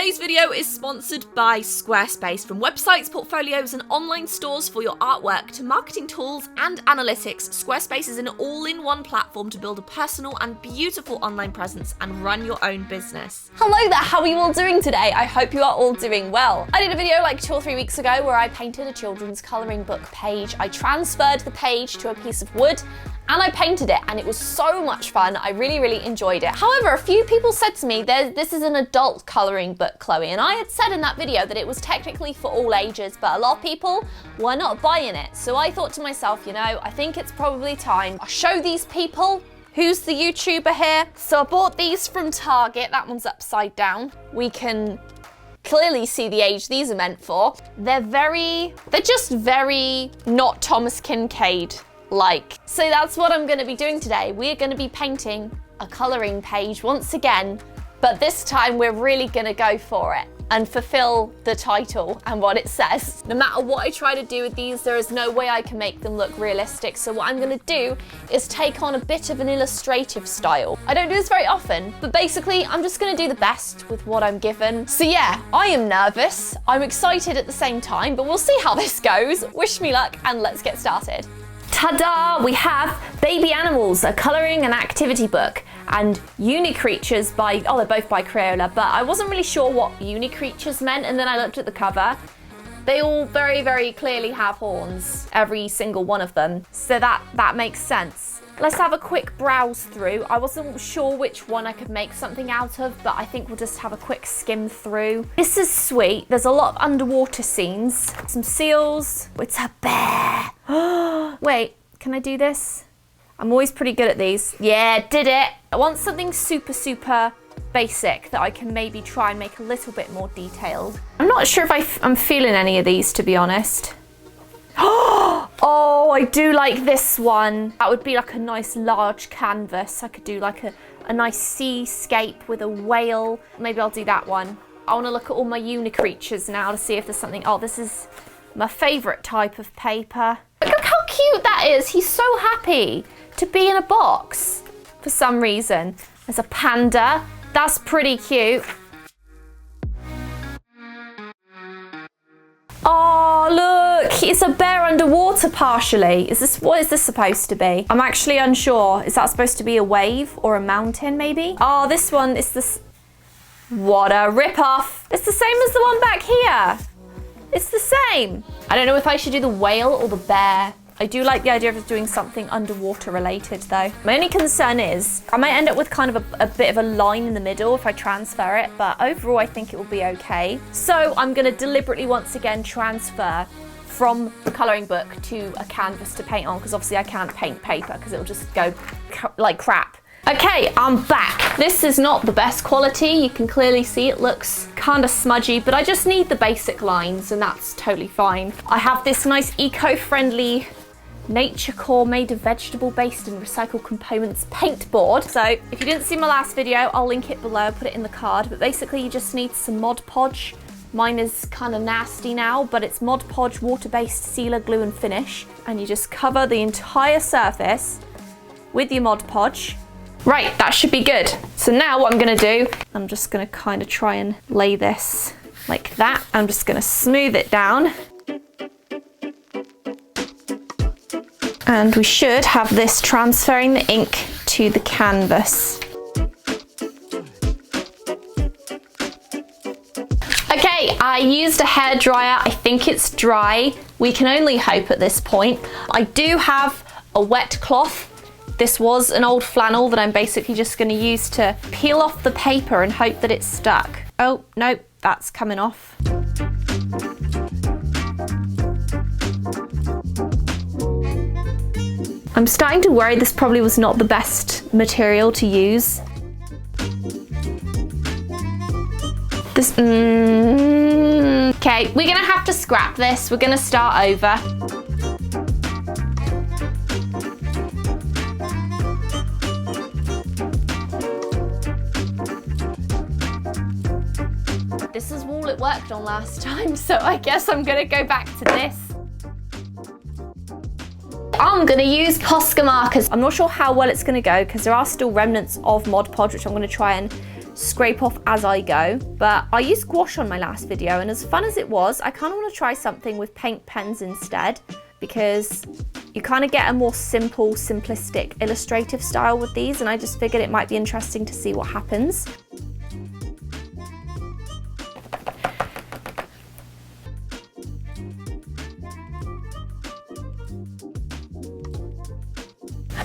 Today's video is sponsored by Squarespace. From websites, portfolios, and online stores for your artwork to marketing tools and analytics, Squarespace is an all-in-one platform to build a personal and beautiful online presence and run your own business. Hello there, how are you all doing today? I hope you are all doing well. I did a video like 2 or 3 weeks ago where I painted a children's colouring book page. I transferred the page to a piece of wood and I painted it, and it was so much fun. I really enjoyed it. However, a few people said to me, this is an adult colouring book, Chloe, and I had said in that video that it was technically for all ages, but a lot of people were not buying it. So I thought to myself, you know, I think it's probably time. I'll show these people who's the YouTuber here. So I bought these from Target. That one's upside down. We can clearly see the age these are meant for. They're just very not Thomas Kincaid like. So that's what I'm gonna be doing today. We're gonna be painting a colouring page once again, but this time we're really gonna go for it and fulfill the title and what it says. No matter what I try to do with these, there is no way I can make them look realistic. So what I'm gonna do is take on a bit of an illustrative style. I don't do this very often, but basically I'm just gonna do the best with what I'm given. So yeah, I am nervous, I'm excited at the same time, but we'll see how this goes. Wish me luck and let's get started. Ta-da! We have Baby Animals, a colouring and activity book, and Unicreatures by, they're both by Crayola, but I wasn't really sure what Unicreatures meant, and then I looked at the cover. They all very clearly have horns, every single one of them, so that makes sense. Let's have a quick browse through. I wasn't sure which one I could make something out of, but I think we'll just have a quick skim through. This is sweet. There's a lot of underwater scenes. Some seals. It's a bear. Wait, can I do this? I'm always pretty good at these. Yeah, did it. I want something super basic that I can maybe try and make a little bit more detailed. I'm not sure if I'm feeling any of these, to be honest. Oh, I do like this one. That would be like a nice large canvas. I could do like a nice seascape with a whale. Maybe I'll do that one. I want to look at all my Unicreatures now to see if there's something. Oh, this is my favourite type of paper. Look how cute that is. He's so happy to be in a box for some reason. There's a panda. That's pretty cute. Oh, look, it's a bear underwater partially. What is this supposed to be? I'm actually unsure. Is that supposed to be a wave or a mountain maybe? Oh, this one is this. What a rip-off. It's the same as the one back here. It's the same. I don't know if I should do the whale or the bear. I do like the idea of doing something underwater related though. My only concern is I might end up with kind of a bit of a line in the middle if I transfer it, but overall I think it will be okay. So I'm gonna deliberately once again transfer from the colouring book to a canvas to paint on, because obviously I can't paint paper because it'll just go like crap. Okay, I'm back. This is not the best quality. You can clearly see it looks kind of smudgy, but I just need the basic lines and that's totally fine. I have this nice eco-friendly Nature Core made of vegetable-based and recycled components paint board. So if you didn't see my last video, I'll link it below, put it in the card. But basically you just need some Mod Podge. Mine is kind of nasty now, but it's Mod Podge water-based sealer, glue and finish. And you just cover the entire surface with your Mod Podge. Right, that should be good. So now what I'm gonna do, I'm just gonna kind of try and lay this like that. I'm just gonna smooth it down. And we should have this transferring the ink to the canvas. Okay, I used a hairdryer. I think it's dry. We can only hope at this point. I do have a wet cloth. This was an old flannel that I'm basically just going to use to peel off the paper and hope that it's stuck. Oh, no, that's coming off. I'm starting to worry this probably was not the best material to use. Okay, we're gonna have to scrap this. We're gonna start over. This is all it worked on last time, so I guess I'm gonna go back to this. I'm gonna use Posca markers. I'm not sure how well it's gonna go because there are still remnants of Mod Podge, which I'm gonna try and scrape off as I go. But I used gouache on my last video, and as fun as it was, I kind of want to try something with paint pens instead, because you kind of get a more simple, simplistic, illustrative style with these, and I just figured it might be interesting to see what happens.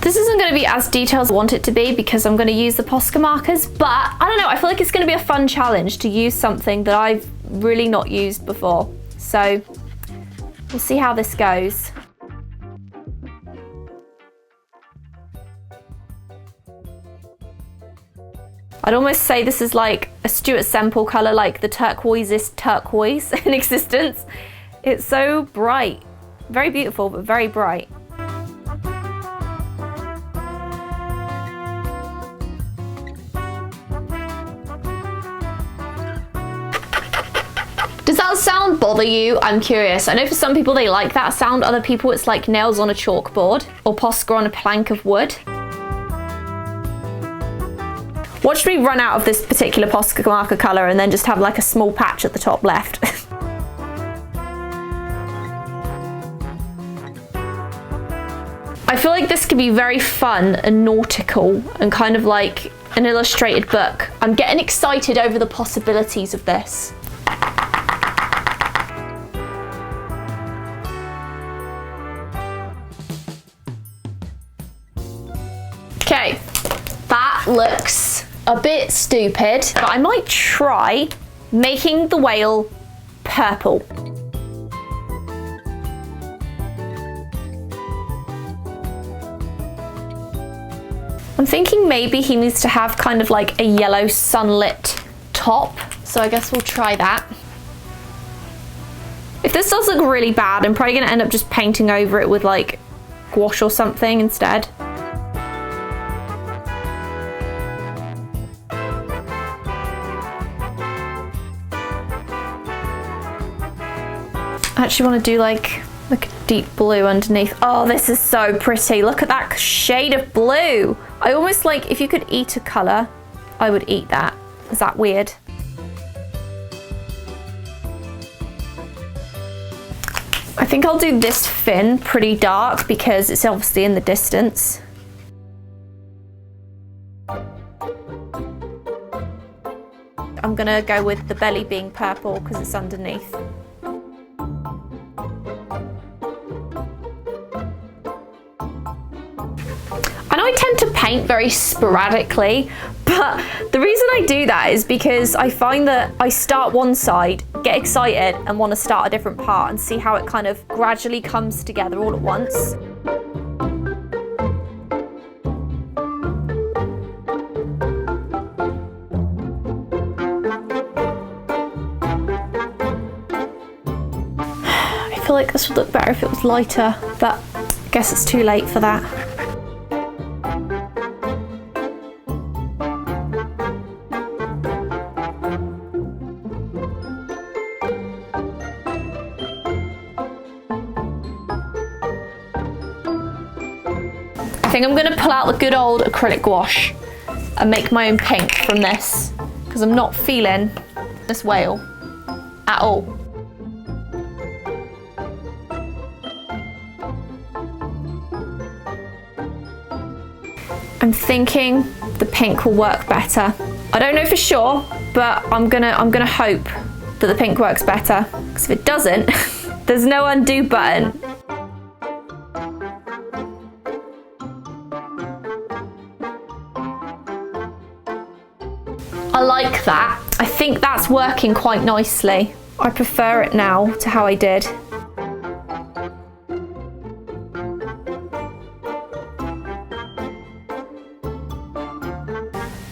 This isn't going to be as detailed as I want it to be because I'm going to use the Posca markers, but I don't know, I feel like it's going to be a fun challenge to use something that I've really not used before. So we'll see how this goes. I'd almost say this is like a Stuart Semple colour, like the turquoisest turquoise in existence. It's so bright, very beautiful, but very bright. Does that sound bother you? I'm curious. I know for some people they like that sound, other people it's like nails on a chalkboard or Posca on a plank of wood. Watch me run out of this particular Posca marker colour and then just have like a small patch at the top left. I feel like this could be very fun and nautical and kind of like an illustrated book. I'm getting excited over the possibilities of this. Okay, that looks a bit stupid, but I might try making the whale purple. I'm thinking maybe he needs to have kind of like a yellow sunlit top, so I guess we'll try that. If this does look really bad, I'm probably gonna end up just painting over it with like gouache or something instead. I actually want to do like a deep blue underneath. Oh, this is so pretty. Look at that shade of blue. I almost like, if you could eat a colour, I would eat that. Is that weird? I think I'll do this fin pretty dark because it's obviously in the distance. I'm gonna go with the belly being purple because it's underneath. I know I tend to paint very sporadically, but the reason I do that is because I find that I start one side, get excited and want to start a different part and see how it kind of gradually comes together all at once. I feel like this would look better if it was lighter, but I guess it's too late for that. I think I'm going to pull out the good old acrylic gouache and make my own pink from this because I'm not feeling this whale at all. I'm thinking the pink will work better. I don't know for sure, but I'm gonna hope that the pink works better because if it doesn't, there's no undo button. I like that. I think that's working quite nicely. I prefer it now to how I did.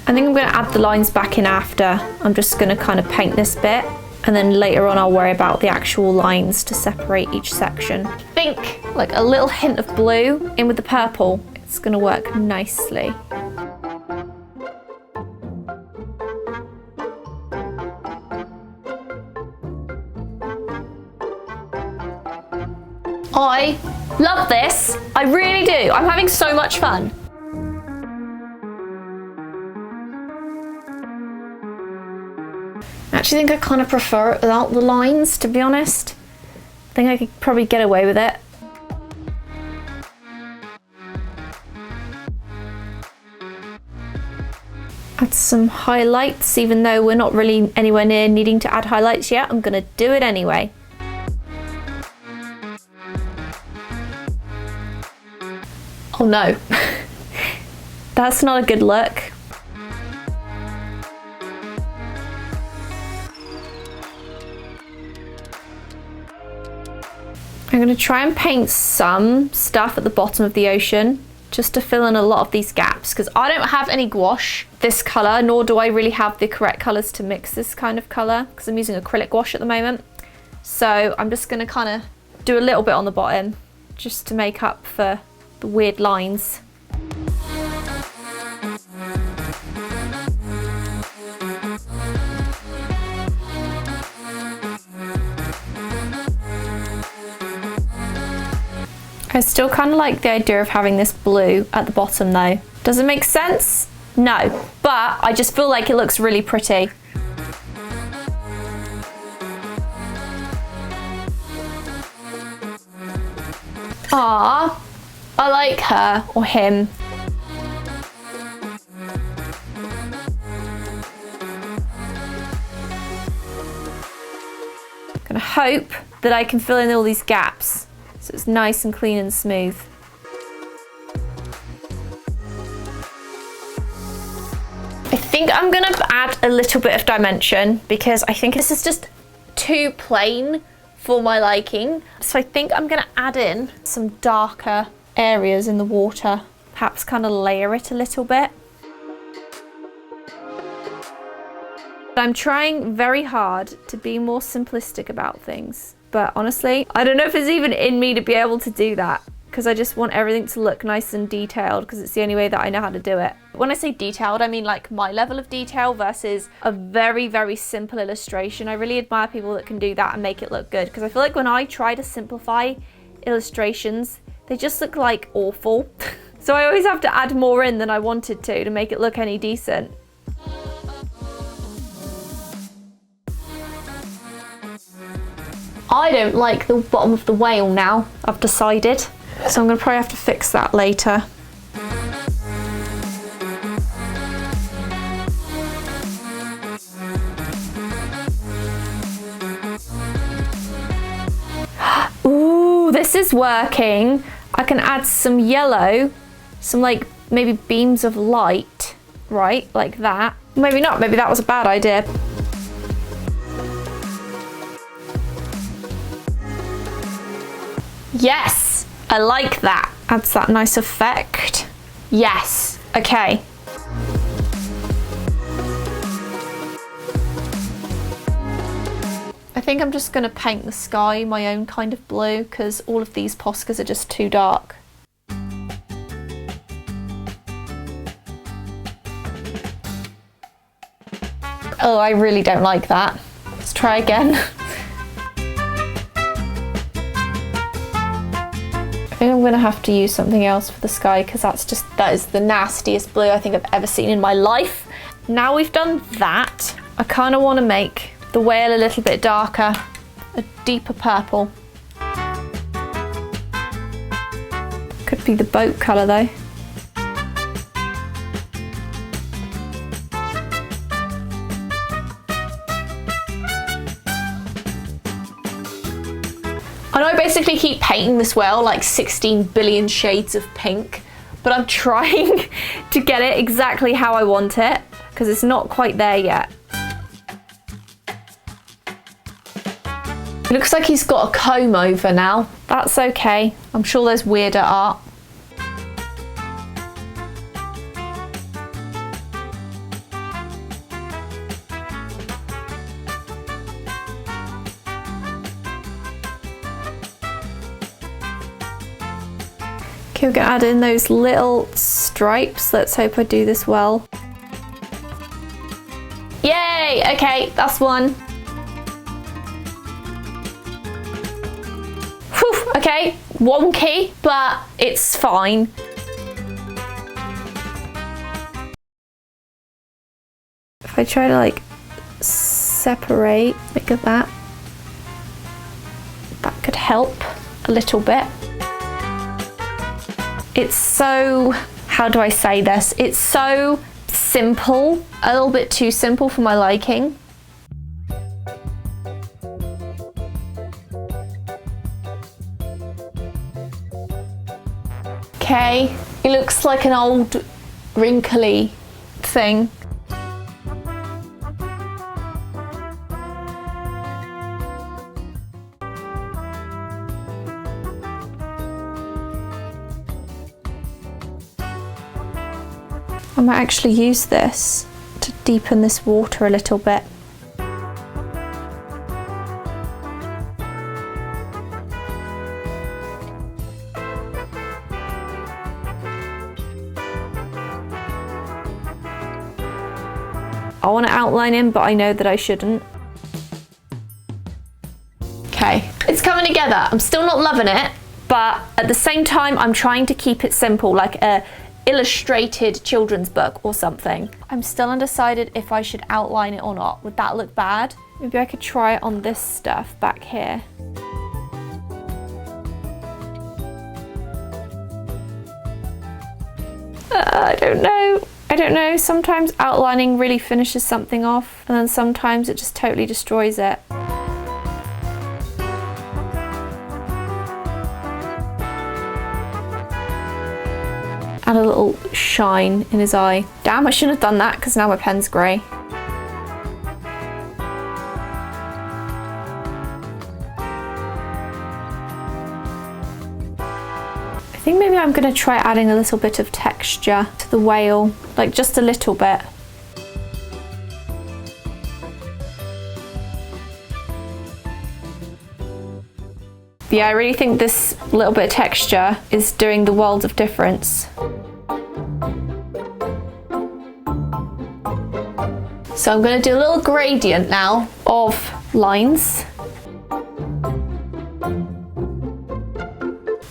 I think I'm going to add the lines back in after. I'm just going to kind of paint this bit and then later on I'll worry about the actual lines to separate each section. I think like a little hint of blue in with the purple, it's going to work nicely. I love this. I really do. I'm having so much fun. actually think I kind of prefer it without the lines, to be honest. I think I could probably get away with it. Add some highlights, even though we're not really anywhere near needing to add highlights yet. I'm gonna do it anyway. Oh no, that's not a good look. I'm gonna try and paint some stuff at the bottom of the ocean, just to fill in a lot of these gaps, because I don't have any gouache this colour, nor do I really have the correct colours to mix this kind of colour, because I'm using acrylic gouache at the moment. So I'm just going to kind of do a little bit on the bottom, just to make up for the weird lines. I still kind of like the idea of having this blue at the bottom though. Does it make sense? No, but I just feel like it looks really pretty. Ah, I like her or him. I'm gonna hope that I can fill in all these gaps, so it's nice and clean and smooth. I think I'm gonna add a little bit of dimension because I think this is just too plain for my liking. So I think I'm gonna add in some darker areas in the water, perhaps kind of layer it a little bit. I'm trying very hard to be more simplistic about things. But honestly, I don't know if it's even in me to be able to do that, because I just want everything to look nice and detailed, because it's the only way that I know how to do it. When I say detailed, I mean like my level of detail versus a very, very simple illustration. I really admire people that can do that and make it look good, because I feel like when I try to simplify illustrations, they just look like awful. So I always have to add more in than I wanted to make it look any decent. I don't like the bottom of the whale now, I've decided. So I'm gonna probably have to fix that later. Ooh, this is working. I can add some yellow, some like maybe beams of light, right? Like that. Maybe not, maybe that was a bad idea. Yes, I like that. Adds that nice effect. Yes, okay. I think I'm just gonna paint the sky my own kind of blue, because all of these Poscas are just too dark. Oh, I really don't like that. Let's try again. I think I'm gonna have to use something else for the sky, because that is the nastiest blue I think I've ever seen in my life. Now we've done that, I kind of want to make the whale a little bit darker, a deeper purple. Could be the boat colour though. I know I basically keep painting this whale like 16 billion shades of pink, but I'm trying to get it exactly how I want it, because it's not quite there yet. It looks like he's got a comb over now. That's okay. I'm sure there's weirder art. Okay, we're gonna add in those little stripes. Let's hope I do this well. Yay! Okay, that's one. Whew, okay, wonky, but it's fine. If I try to like separate. Look at that. That could help a little bit. It's so, how do I say this? It's so simple, a little bit too simple for my liking. Okay, it looks like an old wrinkly thing. I might actually use this to deepen this water a little bit. I want to outline him, but I know that I shouldn't. Okay, it's coming together. I'm still not loving it, but at the same time, I'm trying to keep it simple, like a illustrated children's book or something. I'm still undecided if I should outline it or not. Would that look bad? Maybe I could try it on this stuff back here. I don't know. Sometimes outlining really finishes something off, and then sometimes it just totally destroys it. Add a little shine in his eye. Damn, I shouldn't have done that because now my pen's grey. I think maybe I'm going to try adding a little bit of texture to the whale, like just a little bit. Yeah, I really think this little bit of texture is doing the world of difference. So I'm going to do a little gradient now of lines.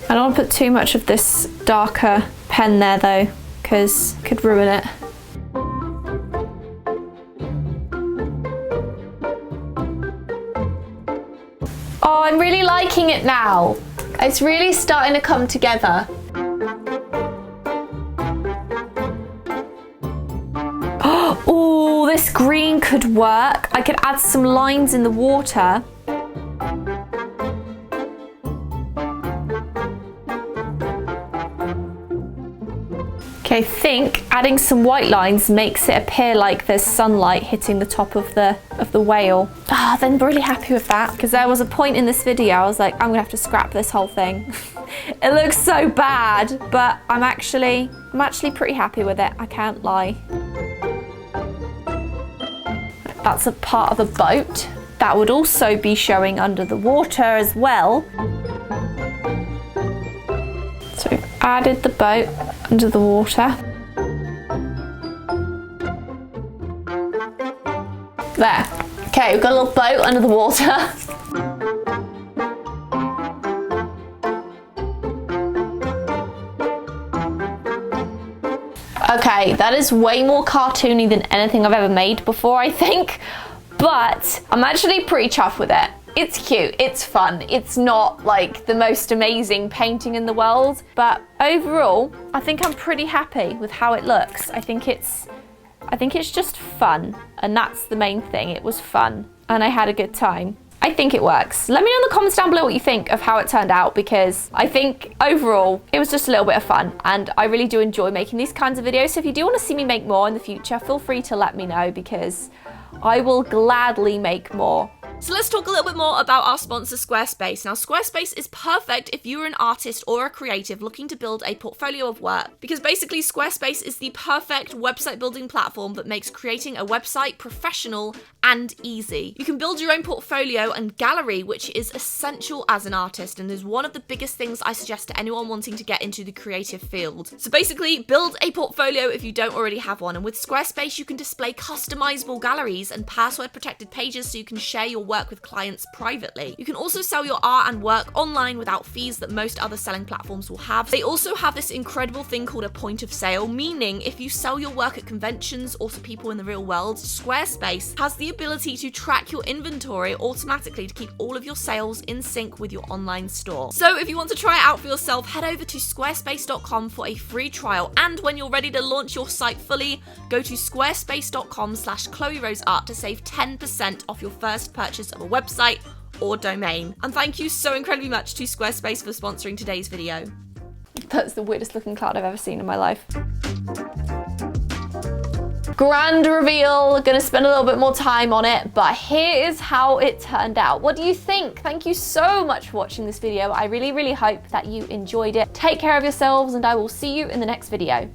I don't want to put too much of this darker pen there though, because it could ruin it. Oh, I'm really liking it now. It's really starting to come together. Oh, this green could work. I could add some lines in the water. Okay, I think adding some white lines makes it appear like there's sunlight hitting the top of the whale. I'm really happy with that, because there was a point in this video I was like, I'm gonna have to scrap this whole thing. It looks so bad, but I'm actually pretty happy with it, I can't lie. That's a part of the boat. That would also be showing under the water as well. So we've added the boat under the water. There. Okay, we've got a little boat under the water. Okay, that is way more cartoony than anything I've ever made before, I think. But I'm actually pretty chuffed with it. It's cute, it's fun. It's not like the most amazing painting in the world, but overall, I think I'm pretty happy with how it looks. I think it's just fun, and that's the main thing. It was fun, and I had a good time. I think it works. Let me know in the comments down below what you think of how it turned out, because I think overall it was just a little bit of fun, and I really do enjoy making these kinds of videos. So if you do want to see me make more in the future, feel free to let me know, because I will gladly make more. So let's talk a little bit more about our sponsor, Squarespace. Now, Squarespace is perfect if you're an artist or a creative looking to build a portfolio of work, because basically Squarespace is the perfect website building platform that makes creating a website professional and easy. You can build your own portfolio and gallery, which is essential as an artist and is one of the biggest things I suggest to anyone wanting to get into the creative field. So basically, build a portfolio if you don't already have one, and with Squarespace you can display customizable galleries and password protected pages so you can share your work work with clients privately. You can also sell your art and work online without fees that most other selling platforms will have. They also have this incredible thing called a point of sale, meaning if you sell your work at conventions or to people in the real world, Squarespace has the ability to track your inventory automatically to keep all of your sales in sync with your online store. So if you want to try it out for yourself, head over to squarespace.com for a free trial, and when you're ready to launch your site fully, go to squarespace.com/ChloeRoseArt to save 10% off your first purchase of a website or domain. And thank you so incredibly much to Squarespace for sponsoring today's video. That's the weirdest looking cloud I've ever seen in my life. Grand reveal, gonna spend a little bit more time on it, but here is how it turned out. What do you think? Thank you so much for watching this video. I really, really hope that you enjoyed it. Take care of yourselves, and I will see you in the next video.